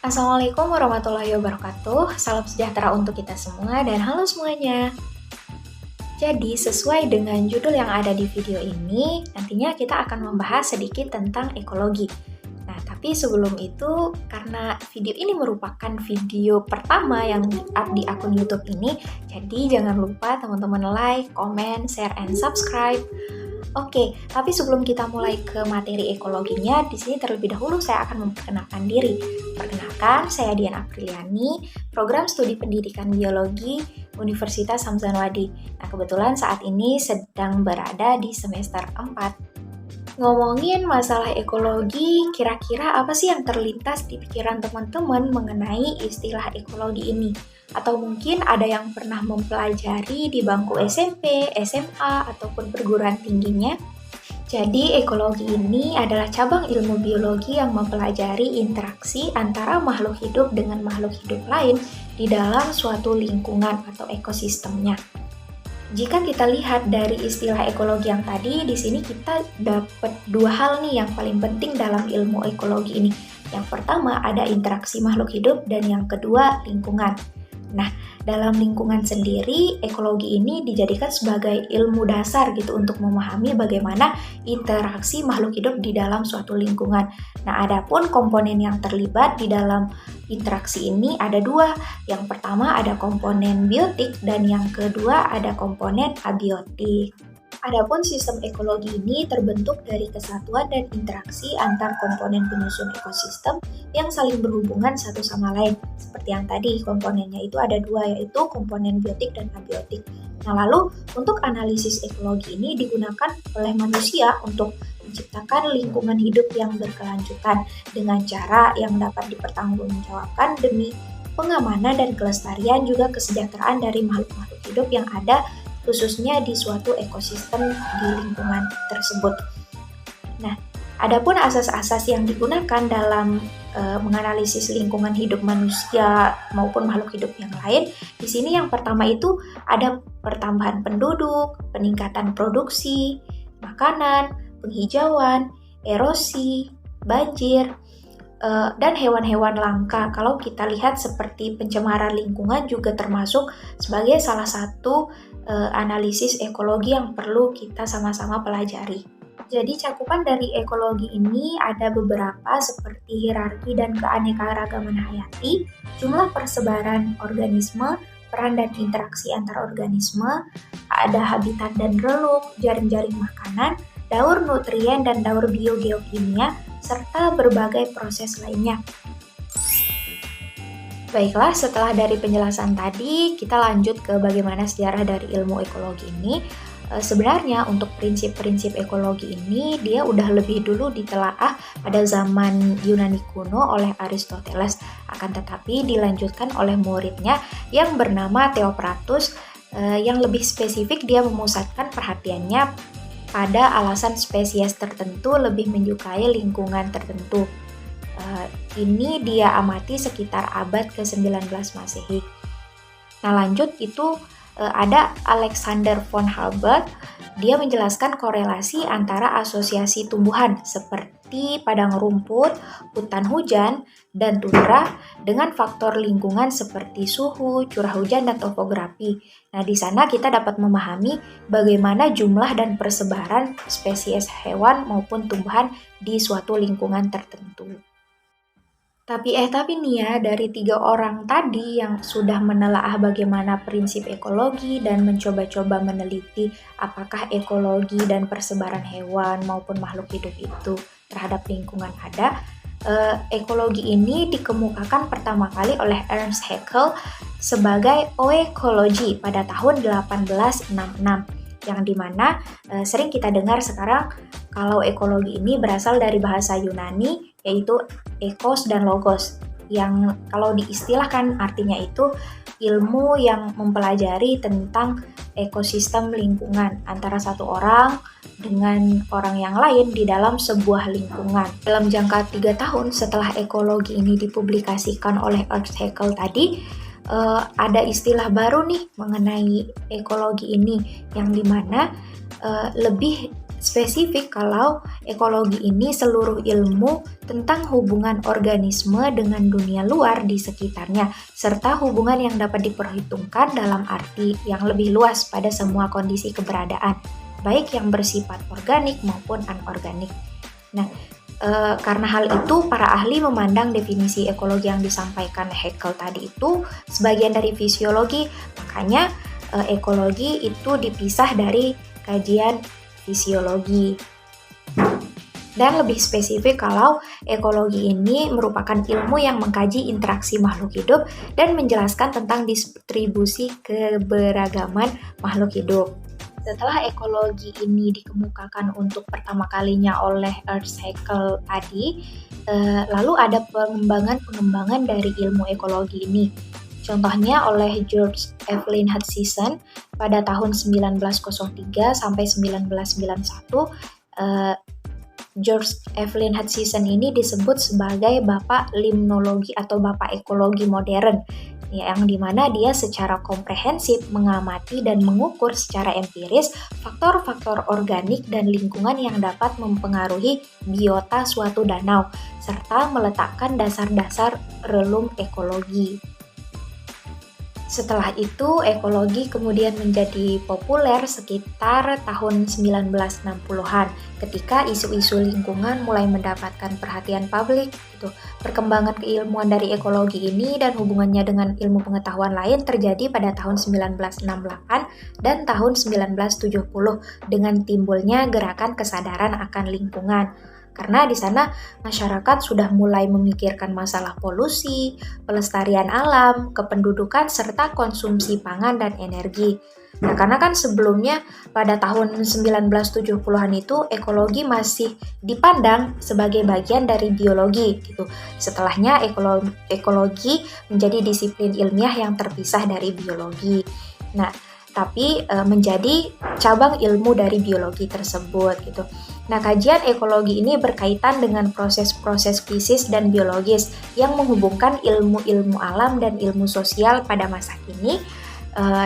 Assalamualaikum warahmatullahi wabarakatuh. Salam sejahtera untuk kita semua dan halo semuanya. Jadi, sesuai dengan judul yang ada di video ini, nantinya kita akan membahas sedikit tentang ekologi. Nah, tapi sebelum itu, karena video ini merupakan video pertama yang di-up di akun YouTube ini, jadi jangan lupa teman-teman like, comment, share, and subscribe. Oke, tapi sebelum kita mulai ke materi ekologinya, di sini terlebih dahulu saya akan memperkenalkan diri. Perkenalkan, saya Dian Apriliani, program studi pendidikan biologi Universitas Hamzanwadi. Nah, kebetulan saat ini sedang berada di semester 4. Ngomongin masalah ekologi, kira-kira apa sih yang terlintas di pikiran teman-teman mengenai istilah ekologi ini? Atau mungkin ada yang pernah mempelajari di bangku SMP, SMA, ataupun perguruan tingginya? Jadi, ekologi ini adalah cabang ilmu biologi yang mempelajari interaksi antara makhluk hidup dengan makhluk hidup lain di dalam suatu lingkungan atau ekosistemnya. Jika kita lihat dari istilah ekologi yang tadi, di sini kita dapat dua hal nih yang paling penting dalam ilmu ekologi ini. Yang pertama ada interaksi makhluk hidup dan yang kedua lingkungan. Nah, dalam lingkungan sendiri, ekologi ini dijadikan sebagai ilmu dasar gitu untuk memahami bagaimana interaksi makhluk hidup di dalam suatu lingkungan. Nah, adapun komponen yang terlibat di dalam interaksi ini ada dua. Yang pertama ada komponen biotik dan yang kedua ada komponen abiotik. Adapun sistem ekologi ini terbentuk dari kesatuan dan interaksi antar komponen penyusun ekosistem yang saling berhubungan satu sama lain. Seperti yang tadi, komponennya itu ada dua, yaitu komponen biotik dan abiotik. Nah, lalu untuk analisis ekologi ini digunakan oleh manusia untuk menciptakan lingkungan hidup yang berkelanjutan dengan cara yang dapat dipertanggungjawabkan demi pengamanan dan kelestarian juga kesejahteraan dari makhluk-makhluk hidup yang ada khususnya di suatu ekosistem di lingkungan tersebut. Nah, adapun asas-asas yang digunakan dalam menganalisis lingkungan hidup manusia maupun makhluk hidup yang lain, di sini yang pertama itu ada pertambahan penduduk, peningkatan produksi, makanan, penghijauan, erosi, banjir, dan hewan-hewan langka. Kalau kita lihat seperti pencemaran lingkungan juga termasuk sebagai salah satu analisis ekologi yang perlu kita sama-sama pelajari. Jadi cakupan dari ekologi ini ada beberapa seperti hierarki dan keanekaragaman hayati, jumlah persebaran organisme, peran dan interaksi antar organisme, ada habitat dan relung, jaring-jaring makanan, daur nutrien dan daur biogeokimia, serta berbagai proses lainnya. Baiklah, setelah dari penjelasan tadi, kita lanjut ke bagaimana sejarah dari ilmu ekologi ini. Sebenarnya untuk prinsip-prinsip ekologi ini, dia udah lebih dulu ditelaah pada zaman Yunani kuno oleh Aristoteles, akan tetapi dilanjutkan oleh muridnya yang bernama Theopratus, yang lebih spesifik dia memusatkan perhatiannya pada alasan spesies tertentu lebih menyukai lingkungan tertentu. Ini dia amati sekitar abad ke-19 Masehi. Nah, lanjut itu ada Alexander von Humboldt. Dia menjelaskan korelasi antara asosiasi tumbuhan seperti padang rumput, hutan hujan, dan tundra dengan faktor lingkungan seperti suhu, curah hujan, dan topografi. Nah, di sana kita dapat memahami bagaimana jumlah dan persebaran spesies hewan maupun tumbuhan di suatu lingkungan tertentu. Tapi nih ya, dari 3 orang tadi yang sudah menelaah bagaimana prinsip ekologi dan mencoba-coba meneliti apakah ekologi dan persebaran hewan maupun makhluk hidup itu terhadap lingkungan ada, ekologi ini dikemukakan pertama kali oleh Ernst Haeckel sebagai oekologi pada tahun 1866, yang dimana sering kita dengar sekarang kalau ekologi ini berasal dari bahasa Yunani yaitu ekos dan logos, yang kalau diistilahkan artinya itu ilmu yang mempelajari tentang ekosistem lingkungan antara satu orang dengan orang yang lain di dalam sebuah lingkungan. Dalam jangka 3 tahun setelah ekologi ini dipublikasikan oleh Ernst Haeckel tadi, ada istilah baru nih mengenai ekologi ini, yang dimana lebih spesifik kalau ekologi ini seluruh ilmu tentang hubungan organisme dengan dunia luar di sekitarnya, serta hubungan yang dapat diperhitungkan dalam arti yang lebih luas pada semua kondisi keberadaan, baik yang bersifat organik maupun anorganik. Nah, karena hal itu, para ahli memandang definisi ekologi yang disampaikan Haeckel tadi itu sebagian dari fisiologi, makanya ekologi itu dipisah dari kajian fisiologi. Dan lebih spesifik kalau ekologi ini merupakan ilmu yang mengkaji interaksi makhluk hidup dan menjelaskan tentang distribusi keberagaman makhluk hidup. Setelah ekologi ini dikemukakan untuk pertama kalinya oleh Ernst Haeckel tadi, lalu ada pengembangan dari ilmu ekologi ini. Contohnya oleh George Evelyn Hutchison pada tahun 1903 sampai 1991. George Evelyn Hutchison ini disebut sebagai Bapak Limnologi atau Bapak Ekologi modern, yang dimana dia secara komprehensif mengamati dan mengukur secara empiris faktor-faktor organik dan lingkungan yang dapat mempengaruhi biota suatu danau, serta meletakkan dasar-dasar relum ekologi. Setelah itu, ekologi kemudian menjadi populer sekitar tahun 1960-an ketika isu-isu lingkungan mulai mendapatkan perhatian publik. Perkembangan keilmuan dari ekologi ini dan hubungannya dengan ilmu pengetahuan lain terjadi pada tahun 1968 dan tahun 1970 dengan timbulnya gerakan kesadaran akan lingkungan. Karena di sana masyarakat sudah mulai memikirkan masalah polusi, pelestarian alam, kependudukan, serta konsumsi pangan dan energi. Nah, karena kan sebelumnya pada tahun 1970-an itu ekologi masih dipandang sebagai bagian dari biologi gitu. Setelahnya ekologi menjadi disiplin ilmiah yang terpisah dari biologi. Nah, tapi menjadi cabang ilmu dari biologi tersebut gitu. Nah, kajian ekologi ini berkaitan dengan proses-proses fisis dan biologis yang menghubungkan ilmu-ilmu alam dan ilmu sosial pada masa kini.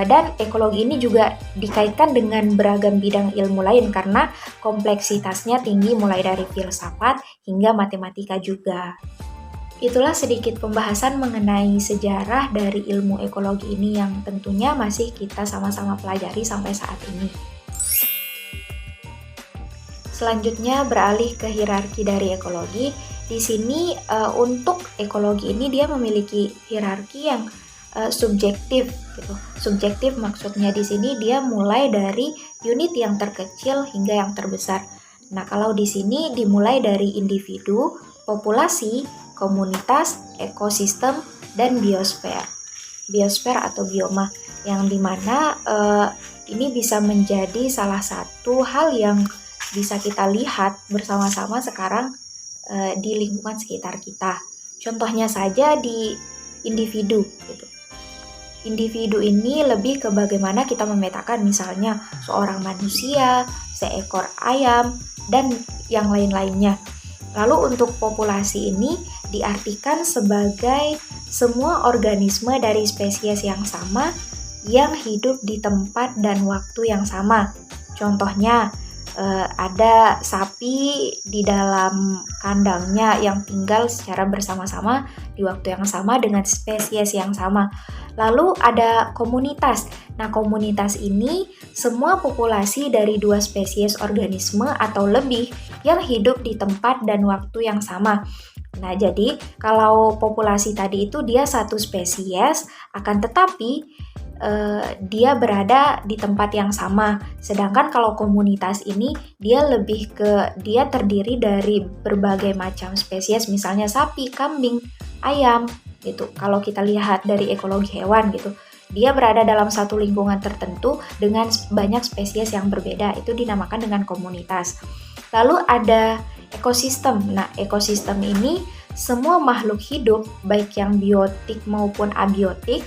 Dan ekologi ini juga dikaitkan dengan beragam bidang ilmu lain karena kompleksitasnya tinggi mulai dari filsafat hingga matematika juga. Itulah sedikit pembahasan mengenai sejarah dari ilmu ekologi ini yang tentunya masih kita sama-sama pelajari sampai saat ini. Selanjutnya beralih ke hierarki dari ekologi. Di sini untuk ekologi ini dia memiliki hierarki yang subjektif gitu. Subjektif maksudnya di sini dia mulai dari unit yang terkecil hingga yang terbesar. Nah, kalau di sini dimulai dari individu, populasi, komunitas, ekosistem, dan biosfer. Biosfer atau bioma yang dimana ini bisa menjadi salah satu hal yang bisa kita lihat bersama-sama sekarang di lingkungan sekitar kita. Contohnya saja di individu gitu. Individu ini lebih ke bagaimana kita memetakan misalnya seorang manusia, seekor ayam, dan yang lain-lainnya. Lalu untuk populasi ini diartikan sebagai semua organisme dari spesies yang sama yang hidup di tempat dan waktu yang sama. Contohnya, ada sapi di dalam kandangnya yang tinggal secara bersama-sama di waktu yang sama dengan spesies yang sama. Lalu ada komunitas. Nah, komunitas ini semua populasi dari dua spesies organisme atau lebih yang hidup di tempat dan waktu yang sama. Nah, jadi kalau populasi tadi itu dia satu spesies, akan tetapi dia berada di tempat yang sama. Sedangkan kalau komunitas ini dia terdiri dari berbagai macam spesies, misalnya sapi, kambing, ayam gitu. Kalau kita lihat dari ekologi hewan gitu, dia berada dalam satu lingkungan tertentu dengan banyak spesies yang berbeda. Itu dinamakan dengan komunitas. Lalu ada ekosistem. Nah, ekosistem ini semua makhluk hidup, baik yang biotik maupun abiotik,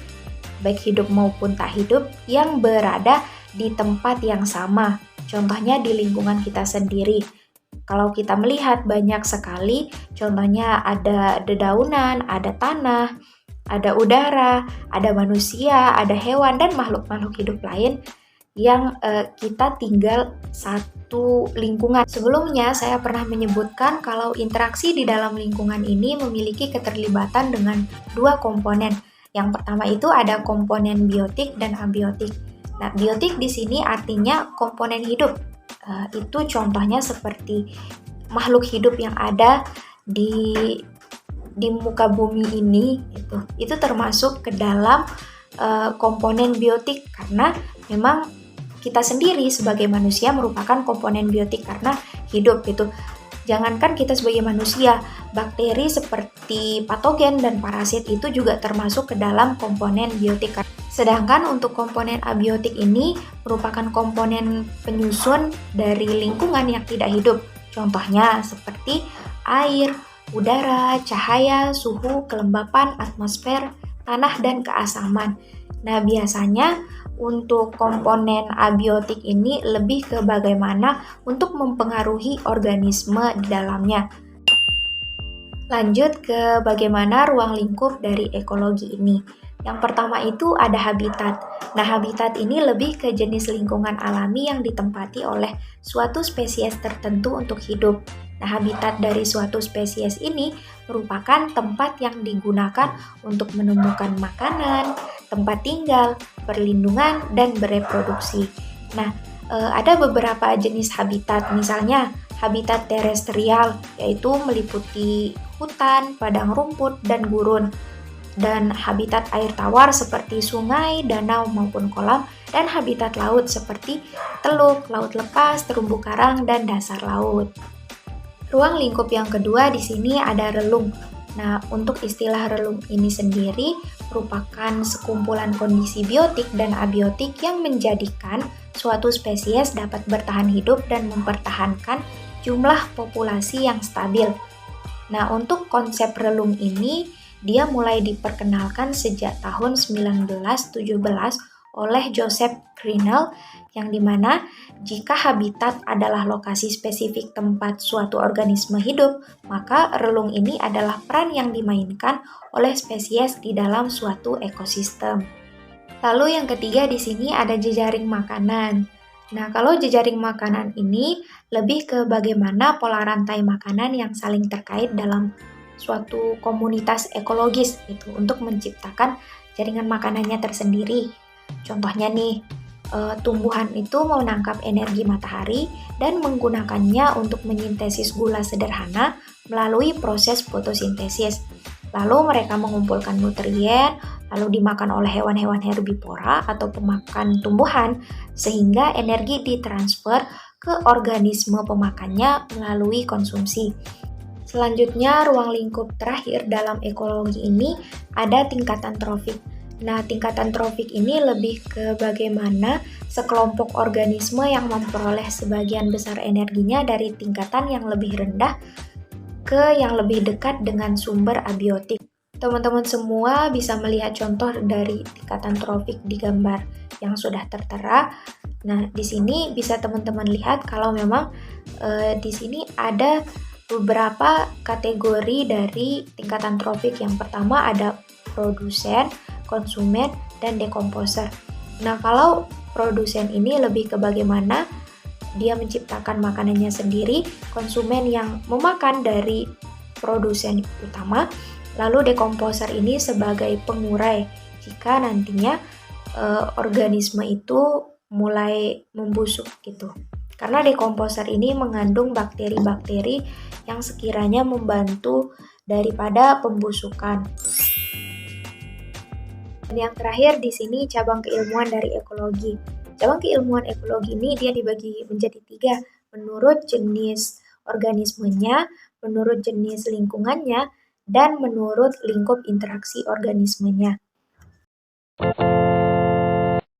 baik hidup maupun tak hidup, yang berada di tempat yang sama. Contohnya di lingkungan kita sendiri. Kalau kita melihat banyak sekali, contohnya ada dedaunan, ada tanah, ada udara, ada manusia, ada hewan, dan makhluk-makhluk hidup lain yang kita tinggal satu lingkungan. Sebelumnya saya pernah menyebutkan kalau interaksi di dalam lingkungan ini memiliki keterlibatan dengan dua komponen. Yang pertama itu ada komponen biotik dan abiotik. Nah, biotik di sini artinya komponen hidup. Itu contohnya seperti makhluk hidup yang ada di muka bumi ini, itu termasuk ke dalam komponen biotik, karena memang kita sendiri sebagai manusia merupakan komponen biotik karena hidup gitu. Jangankan kita sebagai manusia, bakteri seperti patogen dan parasit itu juga termasuk ke dalam komponen biotik. Sedangkan untuk komponen abiotik ini merupakan komponen penyusun dari lingkungan yang tidak hidup. Contohnya seperti air, udara, cahaya, suhu, kelembapan, atmosfer, tanah, dan keasaman. Nah, biasanya untuk komponen abiotik ini lebih ke bagaimana untuk mempengaruhi organisme di dalamnya. Lanjut ke bagaimana ruang lingkup dari ekologi ini. Yang pertama itu ada habitat. Nah, habitat ini lebih ke jenis lingkungan alami yang ditempati oleh suatu spesies tertentu untuk hidup. Nah, habitat dari suatu spesies ini merupakan tempat yang digunakan untuk menemukan makanan, tempat tinggal, perlindungan, dan bereproduksi. Nah, ada beberapa jenis habitat, misalnya habitat terestrial, yaitu meliputi hutan, padang rumput, dan gurun. Dan habitat air tawar seperti sungai, danau, maupun kolam, dan habitat laut seperti teluk, laut lepas, terumbu karang, dan dasar laut. Ruang lingkup yang kedua di sini ada relung. Nah, untuk istilah relung ini sendiri merupakan sekumpulan kondisi biotik dan abiotik yang menjadikan suatu spesies dapat bertahan hidup dan mempertahankan jumlah populasi yang stabil. Nah, untuk konsep relung ini, dia mulai diperkenalkan sejak tahun 1917 oleh Joseph Grinnell, yang dimana jika habitat adalah lokasi spesifik tempat suatu organisme hidup, maka relung ini adalah peran yang dimainkan oleh spesies di dalam suatu ekosistem. Lalu yang ketiga di sini ada jejaring makanan. Nah, kalau jejaring makanan ini lebih ke bagaimana pola rantai makanan yang saling terkait dalam suatu komunitas ekologis gitu untuk menciptakan jaringan makanannya tersendiri. Contohnya nih, tumbuhan itu menangkap energi matahari dan menggunakannya untuk menyintesis gula sederhana melalui proses fotosintesis. Lalu mereka mengumpulkan nutrien, lalu dimakan oleh hewan-hewan herbivora atau pemakan tumbuhan, sehingga energi ditransfer ke organisme pemakannya melalui konsumsi. Selanjutnya, ruang lingkup terakhir dalam ekologi ini ada tingkatan trofik. Nah, tingkatan trofik ini lebih ke bagaimana sekelompok organisme yang memperoleh sebagian besar energinya dari tingkatan yang lebih rendah ke yang lebih dekat dengan sumber abiotik. Teman-teman semua bisa melihat contoh dari tingkatan trofik di gambar yang sudah tertera. Nah, di sini bisa teman-teman lihat kalau memang di sini ada beberapa kategori dari tingkatan trofik. Yang pertama ada produsen, konsumen, dan dekomposer. Nah, kalau produsen ini lebih ke bagaimana dia menciptakan makanannya sendiri, konsumen yang memakan dari produsen utama, lalu dekomposer ini sebagai pengurai jika nantinya organisme itu mulai membusuk gitu. Karena dekomposer ini mengandung bakteri-bakteri yang sekiranya membantu daripada pembusukan. Dan yang terakhir di sini cabang keilmuan dari ekologi. Cabang keilmuan ekologi ini dia dibagi menjadi 3 menurut jenis organismenya, menurut jenis lingkungannya, dan menurut lingkup interaksi organismenya.